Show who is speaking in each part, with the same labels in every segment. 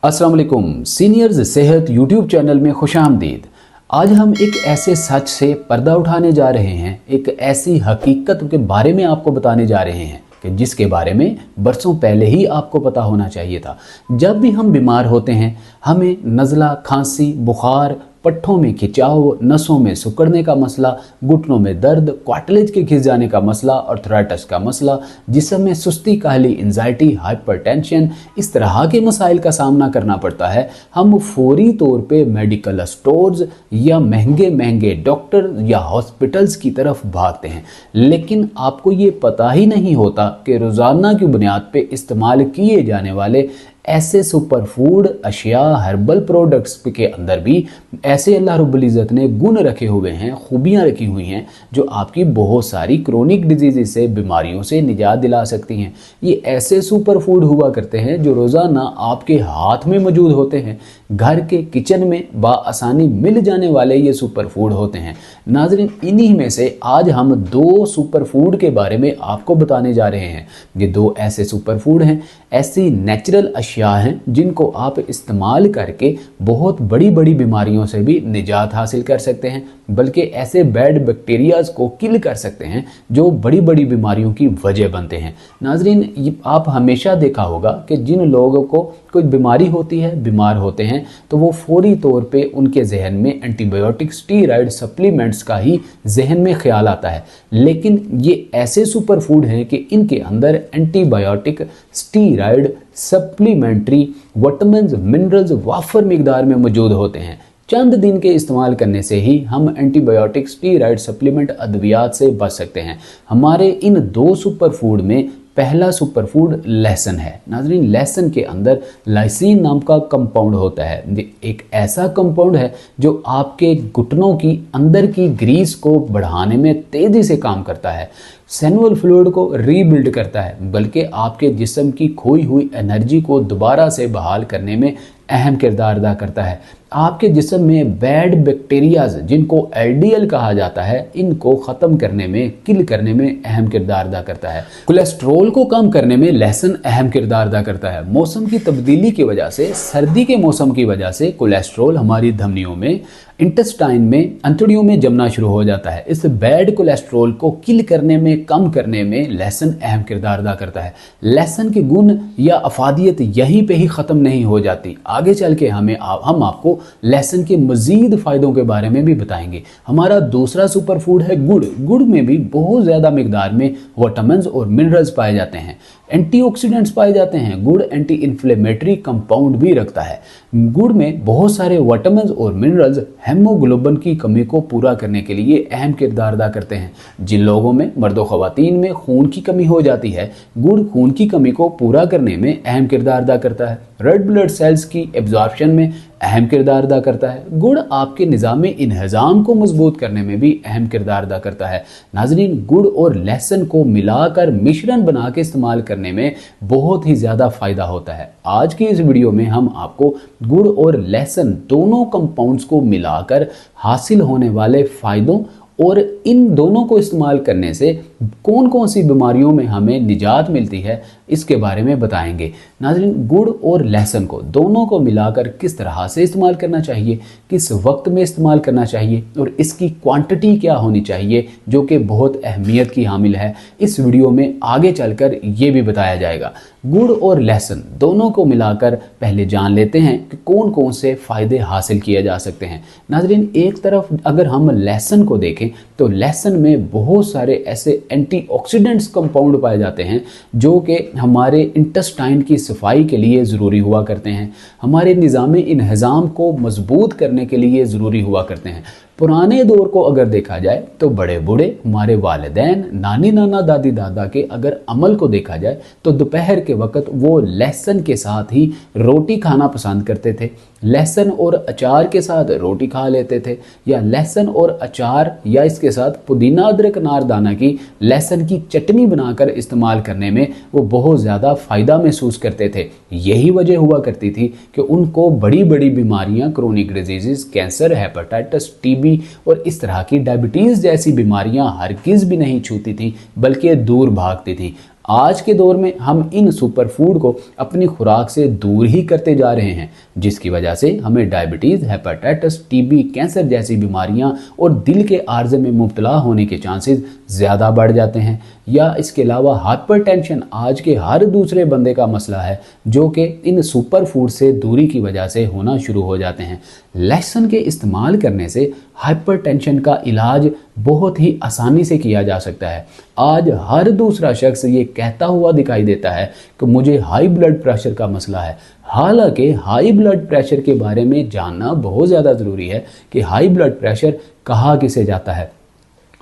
Speaker 1: अस्सलाम वालेकुम। सीनियर्स सेहत यूट्यूब चैनल में खुशामदीद। आज हम एक ऐसे सच से पर्दा उठाने जा रहे हैं, एक ऐसी हकीकत के बारे में आपको बताने जा रहे हैं कि जिसके बारे में बरसों पहले ही आपको पता होना चाहिए था। जब भी हम बीमार होते हैं, हमें नज़ला, खांसी, बुखार, पट्ठों में खिंचाव, नसों में सिकुड़ने का मसला, घुटनों में दर्द, कार्टिलेज के खिंच जाने का मसला, आर्थराइटिस का मसला, जिस्म में सुस्ती, काहली, एंजाइटी, हाइपरटेंशन, इस तरह के मसाइल का सामना करना पड़ता है। हम फौरी तौर पे मेडिकल स्टोर्स या महंगे महंगे डॉक्टर या हॉस्पिटल्स की तरफ भागते हैं, लेकिन आपको ये पता ही नहीं होता कि रोज़ाना की बुनियाद पे इस्तेमाल किए जाने वाले ऐसे सुपर फूड अशिया, हर्बल प्रोडक्ट्स के अंदर भी ऐसे अल्लाह रब्बुल इज़्ज़त ने गुण रखे हुए हैं, खूबियाँ रखी हुई हैं जो आपकी बहुत सारी क्रोनिक डिजीज़ से, बीमारियों से निजात दिला सकती हैं। ये ऐसे सुपर फूड हुआ करते हैं जो रोज़ाना आपके हाथ में मौजूद होते हैं, घर के किचन में बाआसानी मिल जाने वाले ये सुपर फूड होते हैं। नाज़रीन, इन्हीं में से आज हम दो सुपर फूड के बारे में आपको बताने जा रहे हैं। ये दो ऐसे सुपर फूड हैं, ऐसी नेचुरल अशिया हैं जिनको आप इस्तेमाल करके बहुत बड़ी बड़ी बीमारियों से भी निजात हासिल कर सकते हैं, बल्कि ऐसे बैड बैक्टीरियाज को किल कर सकते हैं जो बड़ी बड़ी बीमारियों की वजह बनते हैं। नाज़रीन, आप हमेशा देखा होगा कि जिन लोगों को कोई बीमारी होती है, बीमार होते हैं, तो वो फौरी तौर पे उनके जहन में एंटीबायोटिक, स्टीरॉयड, सप्लीमेंट्स का ही जहन में ख्याल आता है। लेकिन ये ऐसे सुपर फूड हैं कि इनके अंदर antibiotic, steroid, supplementary vitamins, minerals वाफर मिकदार में मौजूद होते हैं। चंद दिन के इस्तेमाल करने से ही हम एंटीबायोटिक, स्टीरॉयड, सप्लीमेंट, अद्वियात से बच सकते हैं। हमारे इन दो सुपर फूड में पहला सुपर फूड लहसुन है। नाज़रीन, लहसुन के अंदर लाइसिन नाम का कंपाउंड होता है। ये एक ऐसा कंपाउंड है जो आपके घुटनों की अंदर की ग्रीस को बढ़ाने में तेज़ी से काम करता है, सेनुअल फ्लूइड को रीबिल्ड करता है, बल्कि आपके जिस्म की खोई हुई एनर्जी को दोबारा से बहाल करने में अहम किरदार अदा करता है। आपके जिस्म में बैड बैक्टीरियाज, जिनको एलडीएल कहा जाता है, इनको ख़त्म करने में, किल करने में अहम किरदार अदा करता है। कोलेस्ट्रॉल को कम करने में लहसुन अहम किरदार अदा करता है। मौसम की तब्दीली की वजह से, सर्दी के मौसम की वजह से कोलेस्ट्रॉल हमारी धमनियों में, इंटेस्टाइन में, अंतड़ियों में जमना शुरू हो जाता है। इस बैड कोलेस्ट्रॉल को किल करने में, कम करने में लहसुन अहम किरदार अदा करता है। लहसुन के गुण या अफादियत यहीं पे ही ख़त्म नहीं हो जाती। आगे चल के हम आपको लहसुन के मज़ीद फ़ायदों के बारे में भी बताएंगे। हमारा दूसरा सुपर फूड है गुड़। गुड़ में भी बहुत ज़्यादा मिकदार में विटामिन्स और मिनरल्स पाए जाते हैं, एंटीऑक्सीडेंट्स पाए जाते हैं। गुड़ एंटी इन्फ्लेमेटरी कंपाउंड भी रखता है। गुड़ में बहुत सारे विटामिन्स और मिनरल्स हेमोग्लोबिन की कमी को पूरा करने के लिए अहम किरदार अदा करते हैं। जिन लोगों में, मर्दों ख़वातीन में खून की कमी हो जाती है, गुड़ खून की कमी को पूरा करने में अहम किरदार अदा करता है। रेड ब्लड सेल्स की एब्जॉर्प्शन में अहम किरदार अदा करता है। गुड़ आपके निज़ाम इंहज़ाम को मजबूत करने में भी अहम किरदार अदा करता है। नाज़रीन, गुड़ और लहसुन को मिलाकर मिश्रण बना के इस्तेमाल करने में बहुत ही ज़्यादा फ़ायदा होता है। आज की इस वीडियो में हम आपको गुड़ और लहसुन दोनों कंपाउंड्स को मिलाकर हासिल होने वाले फ़ायदों और इन दोनों को इस्तेमाल करने से कौन कौन सी बीमारियों में हमें निजात मिलती है, इसके बारे में बताएंगे। नाज़रीन, गुड़ और लहसुन को दोनों को मिलाकर किस तरह से इस्तेमाल करना चाहिए, किस वक्त में इस्तेमाल करना चाहिए और इसकी क्वांटिटी क्या होनी चाहिए, जो कि बहुत अहमियत की हामिल है, इस वीडियो में आगे चलकर ये भी बताया जाएगा। गुड़ और लहसुन दोनों को मिलाकर पहले जान लेते हैं कि कौन कौन से फ़ायदे हासिल किए जा सकते हैं। नाज़रीन, एक तरफ अगर हम लहसुन को देखें तो लहसुन में बहुत सारे ऐसे एंटीऑक्सीडेंट्स कंपाउंड पाए जाते हैं जो कि हमारे इंटेस्टाइन की सफाई के लिए ज़रूरी हुआ करते हैं, हमारे निज़ाम इंहज़ाम को मजबूत करने के लिए ज़रूरी हुआ करते हैं। पुराने दौर को अगर देखा जाए तो बड़े बूढ़े, हमारे वालिदैन, नानी नाना, दादी दादा के अगर अमल को देखा जाए तो दोपहर के वक्त वो लहसुन के साथ ही रोटी खाना पसंद करते थे। लहसुन और अचार के साथ रोटी खा लेते थे, या लहसुन और अचार या इसके साथ पुदीना, अदरक, नारदाना की लहसुन की चटनी बनाकर इस्तेमाल करने में वो बहुत ज़्यादा फ़ायदा महसूस करते थे। यही वजह हुआ करती थी कि उनको बड़ी बड़ी बीमारियां, chronic disease, cancer, hepatitis, TB और इस तरह की डायबिटीज़ जैसी बीमारियां हरगिज़ भी नहीं छूती थी, बल्कि दूर भागती थी। आज के दौर में हम इन सुपर फूड को अपनी खुराक से दूर ही करते जा रहे हैं, जिसकी वजह से हमें डायबिटीज़, हेपेटाइटिस, टीबी, कैंसर जैसी बीमारियां और दिल के आर्जे में मुब्तला होने के चांसेस ज़्यादा बढ़ जाते हैं। या इसके अलावा हाइपरटेंशन आज के हर दूसरे बंदे का मसला है, जो कि इन सुपर फूड से दूरी की वजह से होना शुरू हो जाते हैं। लहसुन के इस्तेमाल करने से हाइपरटेंशन का इलाज बहुत ही आसानी से किया जा सकता है। आज हर दूसरा शख्स ये कहता हुआ दिखाई देता है कि मुझे हाई ब्लड प्रेशर का मसला है। हालांकि हाई ब्लड प्रेशर के बारे में जानना बहुत ज़्यादा ज़रूरी है कि हाई ब्लड प्रेशर कहाँ किसे जाता है।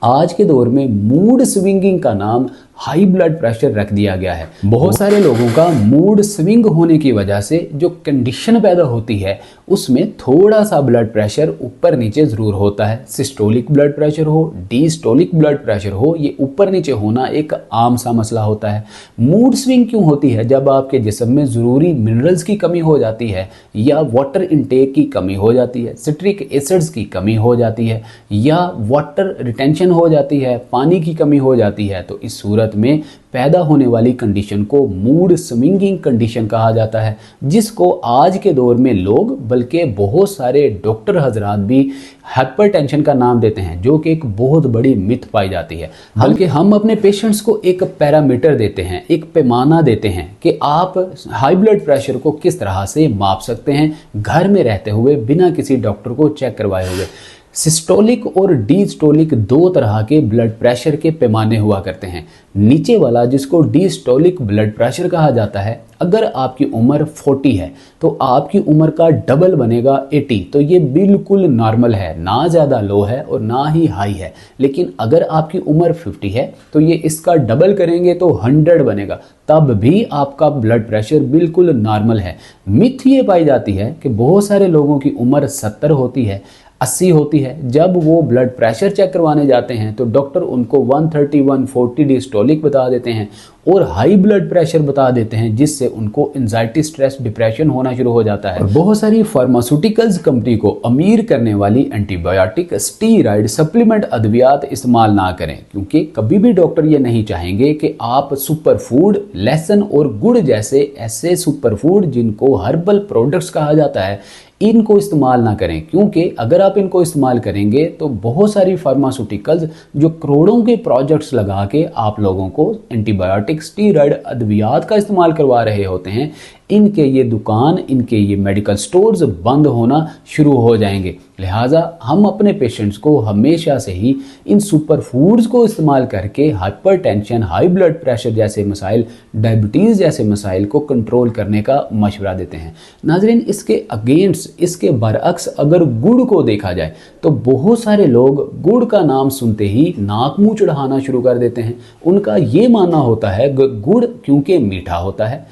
Speaker 1: आज के दौर में मूड स्विंगिंग का नाम हाई ब्लड प्रेशर रख दिया गया है। बहुत सारे लोगों का मूड स्विंग होने की वजह से जो कंडीशन पैदा होती है उसमें थोड़ा सा ब्लड प्रेशर ऊपर नीचे ज़रूर होता है। सिस्टोलिक ब्लड प्रेशर हो, डिस्टोलिक ब्लड प्रेशर हो, ये ऊपर नीचे होना एक आम सा मसला होता है। मूड स्विंग क्यों होती है? जब आपके जिस्म में ज़रूरी मिनरल्स की कमी हो जाती है, या वाटर इनटेक की कमी हो जाती है, सिट्रिक एसिड्स की कमी हो जाती है, या वाटर रिटेंशन हो जाती है, पानी की कमी हो जाती है, तो इस सूरत में पैदा होने वाली कंडीशन को मूड स्विंगिंग कंडीशन कहा जाता है, जिसको आज के दौर में लोग, बल्कि बहुत सारे डॉक्टर हजरात भी हाइपरटेंशन का नाम देते हैं, जो कि एक बहुत बड़ी मिथ पाई जाती है। बल्कि हम अपने पेशेंट्स को एक पैरामीटर देते हैं, एक पैमाना देते हैं कि आप हाई ब्लड प्रेशर को किस तरह से माप सकते हैं घर में रहते हुए, बिना किसी डॉक्टर को चेक करवाए हुए। सिस्टोलिक और डिस्टोलिक दो तरह के ब्लड प्रेशर के पैमाने हुआ करते हैं। नीचे वाला, जिसको डिस्टोलिक ब्लड प्रेशर कहा जाता है, अगर आपकी उम्र 40 है तो आपकी उम्र का डबल बनेगा 80, तो ये बिल्कुल नॉर्मल है, ना ज़्यादा लो है और ना ही हाई है। लेकिन अगर आपकी उम्र 50 है तो ये इसका डबल करेंगे तो 100 बनेगा, तब भी आपका ब्लड प्रेशर बिल्कुल नॉर्मल है। मिथ ये पाई जाती है कि बहुत सारे लोगों की उम्र 70 होती है, 80 होती है, जब वो ब्लड प्रेशर चेक करवाने जाते हैं तो डॉक्टर उनको 130, 140 डिस्टोलिक बता देते हैं और हाई ब्लड प्रेशर बता देते हैं, जिससे उनको एंजाइटी, स्ट्रेस, डिप्रेशन होना शुरू हो जाता है। और बहुत सारी फार्मास्यूटिकल्स कंपनी को अमीर करने वाली एंटीबायोटिक, स्टीरॉयड, सप्लीमेंट अद्वियात इस्तेमाल ना करें, क्योंकि कभी भी डॉक्टर ये नहीं चाहेंगे कि आप सुपर फूड, लहसुन और गुड़ जैसे ऐसे सुपर फूड, जिनको हर्बल प्रोडक्ट्स कहा जाता है, इनको इस्तेमाल ना करें। क्योंकि अगर आप इनको इस्तेमाल करेंगे तो बहुत सारी फार्मास्यूटिकल्स जो करोड़ों के प्रोजेक्ट्स लगा के आप लोगों को एंटीबायोटिक, स्टीरॉयड, अद्वियात का इस्तेमाल करवा रहे होते हैं, इनके ये दुकान, इनके ये मेडिकल स्टोर्स बंद होना शुरू हो जाएंगे। लिहाजा हम अपने पेशेंट्स को हमेशा से ही इन सुपर फूड्स को इस्तेमाल करके हाइपरटेंशन, हाई ब्लड प्रेशर जैसे मसाइल, डायबिटीज़ जैसे मसाइल को कंट्रोल करने का मशवरा देते हैं। नाज़रीन, इसके अगेंस्ट, इसके बरअक्स अगर गुड़ को देखा जाए तो बहुत सारे लोग गुड़ का नाम सुनते ही नाक मुंह चढ़ाना शुरू कर देते हैं। उनका ये मानना होता है गुड़ क्योंकि मीठा होता है,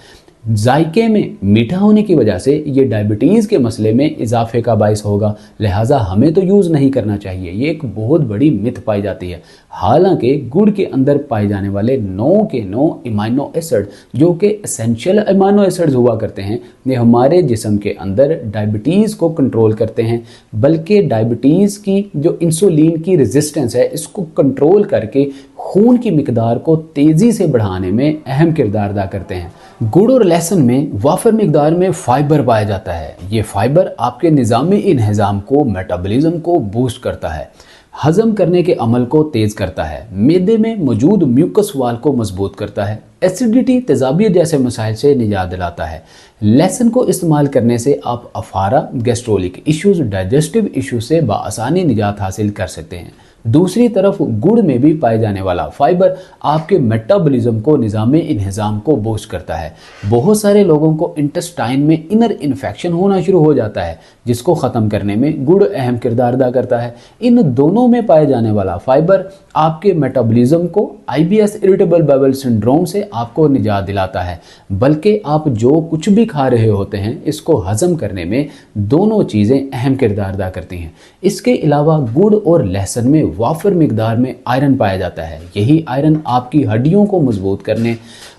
Speaker 1: जायके में मीठा होने की वजह से ये डायबिटीज़ के मसले में इजाफे का बायस होगा, लिहाजा हमें तो यूज़ नहीं करना चाहिए। ये एक बहुत बड़ी मिथ पाई जाती है। हालांकि गुड़ के अंदर पाए जाने वाले 9 के 9 अमीनो एसिड, जो कि एसेंशियल अमीनो एसिड्स हुआ करते हैं, ये हमारे जिस्म के अंदर डायबिटीज़ को कंट्रोल करते हैं, बल्कि डायबिटीज़ की जो इंसुलिन की रेजिस्टेंस है, इसको कंट्रोल करके खून की मिकदार को तेज़ी से बढ़ाने में अहम किरदार अदा करते हैं। गुड़ और लहसुन में वाफर मिकदार में फाइबर पाया जाता है। ये फाइबर आपके निज़ामी इंहिज़ाम को, मेटाबॉलिज्म को बूस्ट करता है, हजम करने के अमल को तेज़ करता है, मैदे में मौजूद म्यूकस वाल को मजबूत करता है, एसिडिटी, तेजाबियत जैसे मसाइल से निजात दिलाता है। लहसुन को इस्तेमाल करने से आप अफारा, गैस्ट्रोलिक इश्यूज, डाइजेस्टिव इश्यूज से बआसानी निजात हासिल कर सकते हैं। दूसरी तरफ गुड़ में भी पाए जाने वाला फाइबर आपके मेटाबॉलिज्म को, निज़ाम इंहिज़ाम को बूस्ट करता है। बहुत सारे लोगों को इंटेस्टाइन में इनर इन्फेक्शन होना शुरू हो जाता है, जिसको ख़त्म करने में गुड़ अहम किरदार अदा करता है। इन दोनों में पाए जाने वाला फाइबर आपके मेटाबॉलिज्म को, IBS, इरिटेबल बाउल सिंड्रोम से आपको निजात दिलाता है। बल्कि आप जो कुछ भी खा रहे होते हैं, इसको हजम करने में दोनों चीज़ें अहम किरदार अदा करती हैं। इसके अलावा गुड़ और लहसुन में वाफर मिकदार में आयरन पाया जाता है। यही आयरन आपकी हड्डियों को मजबूत करने,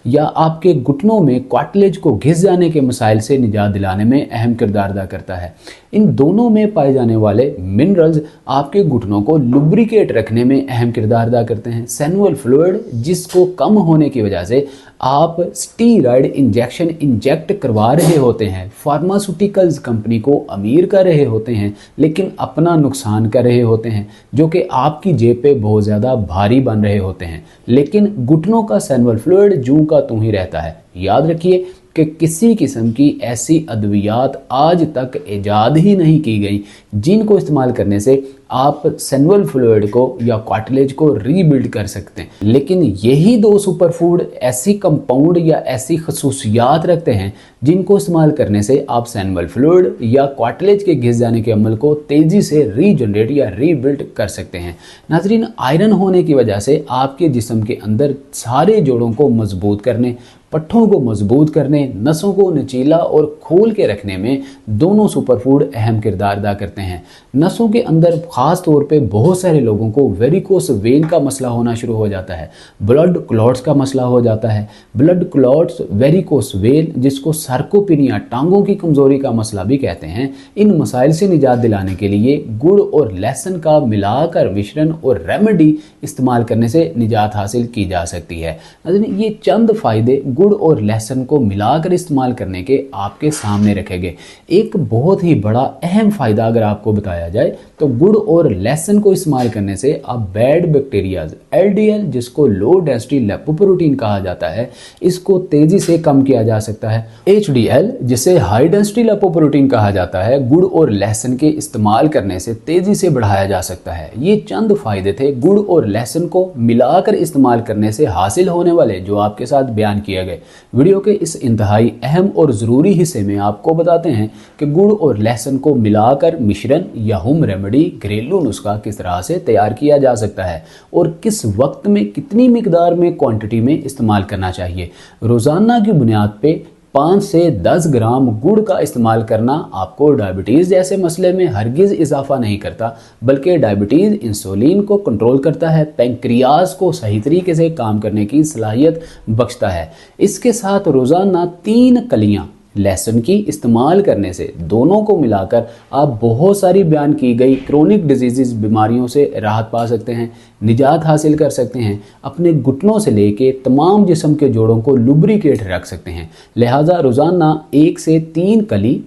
Speaker 1: या आपके घुटनों में कार्टिलेज को घिस जाने के मसाइल से निजात दिलाने में अहम किरदार अदा करता है। इन दोनों में पाए जाने वाले मिनरल्स आपके घुटनों को लुब्रिकेट रखने में अहम किरदार अदा करते हैं। सैनुअल फ्लूइड जिसको कम होने की वजह से आप स्टीरॉयड इंजेक्शन इंजेक्ट करवा रहे होते हैं, फार्मास्यूटिकल्स कंपनी को अमीर कर रहे होते हैं, लेकिन अपना नुकसान कर रहे होते हैं, जो कि आपकी जेब पे बहुत ज़्यादा भारी बन रहे होते हैं। लेकिन घुटनों का सैनुअल फ्लूइड जूं का तूं ही रहता है। याद रखिए कि किसी किस्म की ऐसी अद्वियात आज तक ईजाद ही नहीं की गई जिनको इस्तेमाल करने से आप सैनुअल फ्लूइड को या कार्टिलेज को रीबिल्ड कर सकते हैं। लेकिन यही दो सुपर फूड ऐसी कंपाउंड या ऐसी खसूसियात रखते हैं जिनको इस्तेमाल करने से आप सैनुअल फ्लूइड या कार्टिलेज के घिस जाने के अमल को तेज़ी से रीजनरेट या रीबिल्ड कर सकते हैं। नाज़रीन, आयरन होने की वजह से आपके जिस्म के अंदर सारे जोड़ों को मजबूत करने, पट्ठों को मजबूत करने, नसों को नचीला और खोल के रखने में दोनों सुपरफूड अहम किरदार अदा करते हैं। नसों के अंदर ख़ास तौर पे बहुत सारे लोगों को वेरिकोस वेन का मसला होना शुरू हो जाता है, ब्लड क्लॉट्स का मसला हो जाता है। ब्लड क्लॉट्स, वेरिकोस वेन जिसको सार्कोपिनिया, टांगों की कमज़ोरी का मसला भी कहते हैं, इन मसाइल से निजात दिलाने के लिए गुड़ और लहसुन का मिलाकर मिश्रण और रेमेडी इस्तेमाल करने से निजात हासिल की जा सकती है। ये चंद फ़ायदे गुड़ और लहसुन को मिलाकर इस्तेमाल करने के आपके सामने रखे गए। एक बहुत ही बड़ा अहम फ़ायदा अगर आपको बताया जाए तो गुड़ और लहसुन को इस्तेमाल करने से आप बैड बैक्टीरियाज, LDL जिसको लो डेंसिटी लिपोप्रोटीन कहा जाता है, इसको तेज़ी से कम किया जा सकता है। HDL जिसे हाई डेंसिटी लिपोप्रोटीन कहा जाता है, गुड़ और लहसुन के इस्तेमाल करने से तेज़ी से बढ़ाया जा सकता है। ये चंद फ़ायदे थे गुड़ और लहसुन को मिलाकर इस्तेमाल करने से हासिल होने वाले, जो आपके साथ बयान किए गए। वीडियो के इस इंतहाई अहम और ज़रूरी हिस्से में आपको बताते हैं कि गुड़ और लहसुन को मिलाकर मिश्रण या होम रेमेडी, घरेलू नुस्खा किस तरह से तैयार किया जा सकता है और किस वक्त में कितनी मिकदार में क्वांटिटी में इस्तेमाल करना चाहिए। रोज़ाना की बुनियाद पे 5 से 10 ग्राम गुड़ का इस्तेमाल करना आपको डायबिटीज़ जैसे मसले में हरगिज़ इजाफा नहीं करता, बल्कि डायबिटीज़ इंसुलिन को कंट्रोल करता है, पैंक्रियाज को सही तरीके से काम करने की सलाहियत बख्शता है। इसके साथ रोज़ाना 3 कलियाँ लहसुन की इस्तेमाल करने से, दोनों को मिलाकर आप बहुत सारी बयान की गई क्रोनिक डिजीज़ बीमारियों से राहत पा सकते हैं, निजात हासिल कर सकते हैं, अपने घुटनों से लेके तमाम जिस्म के जोड़ों को लुब्रिकेट रख सकते हैं। लिहाजा रोज़ाना 1 से 3 कली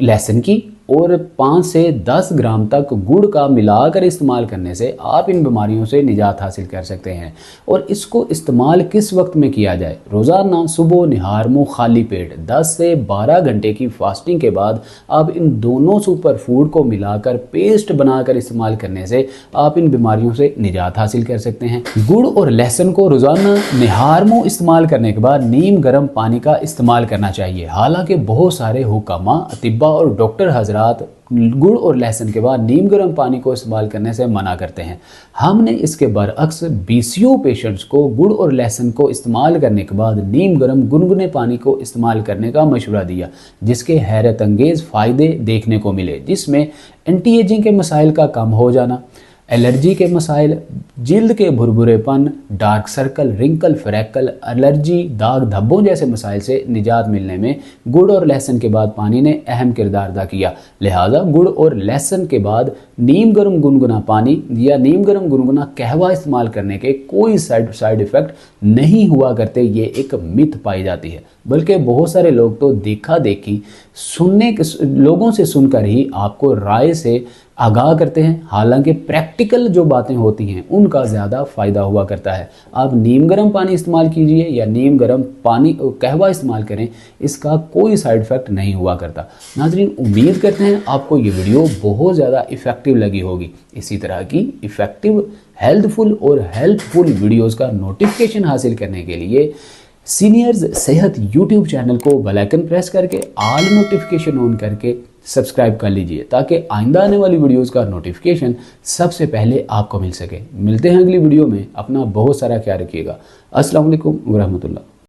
Speaker 1: लहसुन की और 5 से 10 ग्राम तक गुड़ का मिलाकर इस्तेमाल करने से आप इन बीमारियों से निजात हासिल कर सकते हैं। और इसको इस्तेमाल किस वक्त में किया जाए? रोज़ाना सुबह निहार मुँह खाली पेट 10 से 12 घंटे की फास्टिंग के बाद आप इन दोनों सुपर फूड को मिलाकर पेस्ट बनाकर इस्तेमाल करने से आप इन बीमारियों से निजात हासिल कर सकते हैं। गुड़ और लहसुन को रोज़ाना निहार मुँह इस्तेमाल करने के बाद नीम गर्म पानी का इस्तेमाल करना चाहिए। हालांकि बहुत सारे हुक्कामा, अतिब्बा और डॉक्टर हजरात गुड़ और लहसुन के बाद नीम गर्म पानी को इस्तेमाल करने से मना करते हैं। हमने इसके बरअक्स BCO पेशेंट्स को गुड़ और लहसुन को इस्तेमाल करने के बाद नीम गर्म गुनगुने पानी को इस्तेमाल करने का मशवरा दिया, जिसके हैरत अंगेज़ फ़ायदे देखने को मिले, जिसमें एंटी एजिंग के मसाइल का कम हो जाना, एलर्जी के मसाइल, जिल्द के भुरभुरेपन, dark circle, wrinkle, freckle, allergy, दाग धब्बों जैसे मसाइल से निजात मिलने में गुड़ और लहसुन के बाद पानी ने अहम किरदार अदा किया। लिहाजा गुड़ और लहसुन के बाद नीम गर्म गुनगुना पानी या नीम गर्म गुनगुना कहवा इस्तेमाल करने के कोई साइड इफ़ेक्ट नहीं हुआ करते, ये एक मिथ पाई जाती है। बल्कि बहुत सारे लोग तो देखा देखी लोगों से सुनकर ही आपको राय से आगाह करते हैं, हालांकि प्रैक्टिकल जो बातें होती हैं उनका ज़्यादा फ़ायदा हुआ करता है। आप नीम गर्म पानी इस्तेमाल कीजिए या नीम गर्म पानी कहवा इस्तेमाल करें, इसका कोई साइड इफ़ेक्ट नहीं हुआ करता। नाज़रीन, उम्मीद करते हैं आपको ये वीडियो बहुत ज़्यादा इफ़ेक्टिव लगी होगी। इसी तरह की इफ़ेक्टिव, हेल्थफुल और हेल्पफुल वीडियोज़ का नोटिफिकेशन हासिल करने के लिए सीनियर्स सेहत यूट्यूब चैनल को बेल आइकन प्रेस करके ऑल नोटिफिकेशन ऑन करके सब्सक्राइब कर लीजिए, ताकि आइंदा आने वाली वीडियोस का नोटिफिकेशन सबसे पहले आपको मिल सके। मिलते हैं अगली वीडियो में। अपना बहुत सारा ख्याल रखिएगा। अस्सलाम वालेकुम व रहमतुल्लाह।